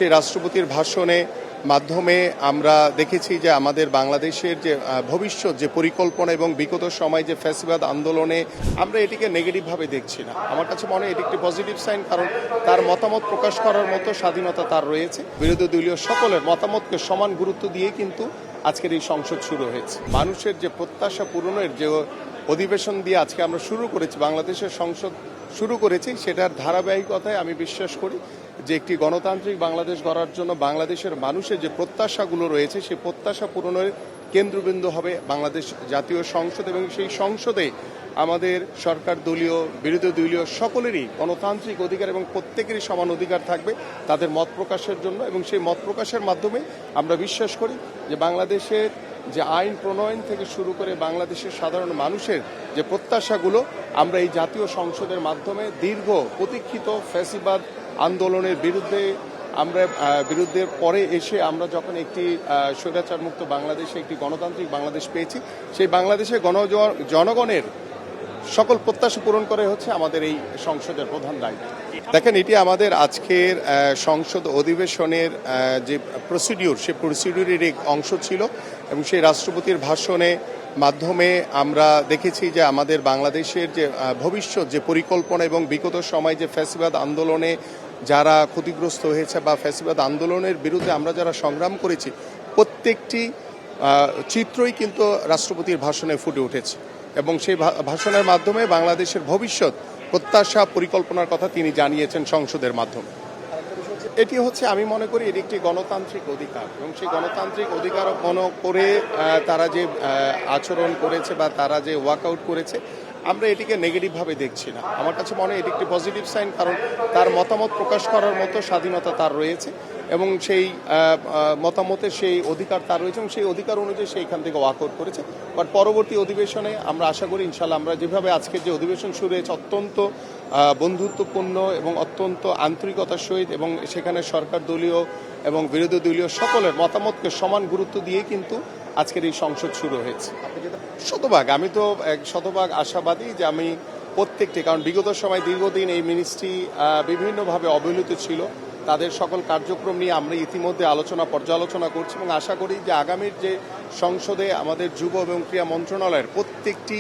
সেই রাষ্ট্রপতির ভাষণে মাধ্যমে আমরা দেখেছি যে আমাদের বাংলাদেশের যে ভবিষ্যৎ যে পরিকল্পনা এবং বিগত সময় যে ফ্যাসিবাদ আন্দোলনে আমরা এটিকে নেগেটিভভাবে দেখছি না। আমার কাছে মনে হয় এটি একটি পজিটিভ সাইন, কারণ তার মতামত প্রকাশ করার মতো স্বাধীনতা তার রয়েছে। বিরোধী দলীয় সকলের মতামতকে সমান গুরুত্ব দিয়ে কিন্তু আজকের এই সংসদ শুরু হয়েছে। মানুষের যে প্রত্যাশা পূরণের যে অধিবেশন দিয়ে আজকে আমরা শুরু করেছি, বাংলাদেশের সংসদ শুরু করেছি, সেটার ধারাবাহিকতায় আমি বিশ্বাস করি যে একটি গণতান্ত্রিক বাংলাদেশ গড়ার জন্য বাংলাদেশের মানুষের যে প্রত্যাশাগুলো রয়েছে সেই প্রত্যাশা পূরণের কেন্দ্রবিন্দু হবে বাংলাদেশ জাতীয় সংসদ, এবং সেই সংসদে আমাদের সরকার দলীয় বিরোধী দলীয় সকলেরই গণতান্ত্রিক অধিকার এবং প্রত্যেকেরই সমান অধিকার থাকবে তাদের মত প্রকাশের জন্য। এবং সেই মত প্রকাশের মাধ্যমে আমরা বিশ্বাস করি যে বাংলাদেশের যে আইন প্রণয়ন থেকে শুরু করে বাংলাদেশের সাধারণ মানুষের যে প্রত্যাশাগুলো আমরা এই জাতীয় সংসদের মাধ্যমে দীর্ঘ প্রতীক্ষিত ফ্যাসিবাদ আন্দোলনের বিরুদ্ধে পরে এসে আমরা যখন একটি স্বৈরাচার মুক্ত বাংলাদেশে একটি গণতান্ত্রিক বাংলাদেশ পেয়েছি, সেই বাংলাদেশে জনগণের সকল প্রত্যাশা পূরণ করে হচ্ছে আমাদের এই সংসদের প্রধান দায়িত্ব। দেখেন, এটি আমাদের আজকের সংসদ অধিবেশনের যে প্রসিডিউর, সেই প্রসিডিউরের এক অংশ ছিল, এবং সেই রাষ্ট্রপতির ভাষণে মাধ্যমে আমরা দেখেছি যে আমাদের বাংলাদেশের যে ভবিষ্যৎ যে পরিকল্পনা এবং বিগত সময় যে ফ্যাসিবাদ আন্দোলনে যারা ক্ষতিগ্রস্ত হয়েছে বা ফ্যাসিবাদ আন্দোলনের বিরুদ্ধে আমরা যারা সংগ্রাম করেছি, প্রত্যেকটি চিত্রই কিন্তু রাষ্ট্রপতির ভাষণে ফুটে উঠেছে, এবং সেই ভাষণের মাধ্যমে বাংলাদেশের ভবিষ্যৎ প্রত্যাশা পরিকল্পনার কথা তিনি জানিয়েছেন সংসদের মাধ্যমে। এটি হচ্ছে, আমি মনে করি এটি একটি গণতান্ত্রিক অধিকার, এবং সেই গণতান্ত্রিক অধিকার মনে করে তারা যে আচরণ করেছে বা তারা যে ওয়াকআউট করেছে, আমরা এটিকে নেগেটিভভাবে দেখছি না। আমার কাছে মনে হয় এটি একটি পজিটিভ সাইন, কারণ তার মতামত প্রকাশ করার মতো স্বাধীনতা তার রয়েছে, এবং সেই মতামতের সেই অধিকার তার রয়েছে, এবং সেই অধিকার অনুযায়ী সেইখান থেকে ওয়াকআউট করেছে। বাট পরবর্তী অধিবেশনে আমরা আশা করি ইনশাল্লাহ আমরা যেভাবে আজকের যে অধিবেশন শুরু হয়েছে অত্যন্ত বন্ধুত্বপূর্ণ এবং অত্যন্ত আন্তরিকতার সহিত, এবং সেখানে সরকার দলীয় এবং বিরোধী দলীয় সকলের মতামতকে সমান গুরুত্ব দিয়ে কিন্তু আজকের এই সংসদ শুরু হয়েছে। শতভাগ, আমি তো শতভাগ আশাবাদী যে আমি প্রত্যেকটি, কারণ বিগত সময় দীর্ঘদিন এই মিনিস্ট্রি বিভিন্নভাবে অবহেলিত ছিল, তাদের সকল কার্যক্রম নিয়ে আমরা ইতিমধ্যে পর্যালোচনা করছি, এবং আশা করি যে আগামীর যে সংসদে আমাদের যুব এবং ক্রীড়া মন্ত্রণালয়ের প্রত্যেকটি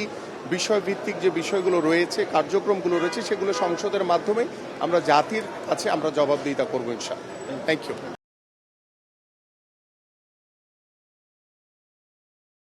বিষয়ভিত্তিক যে বিষয়গুলো রয়েছে, কার্যক্রমগুলো রয়েছে, সেগুলো সংসদের মাধ্যমে আমরা জাতির কাছে আমরা জবাবদিহিতা করবো ইনশাআল্লাহ। Thank you.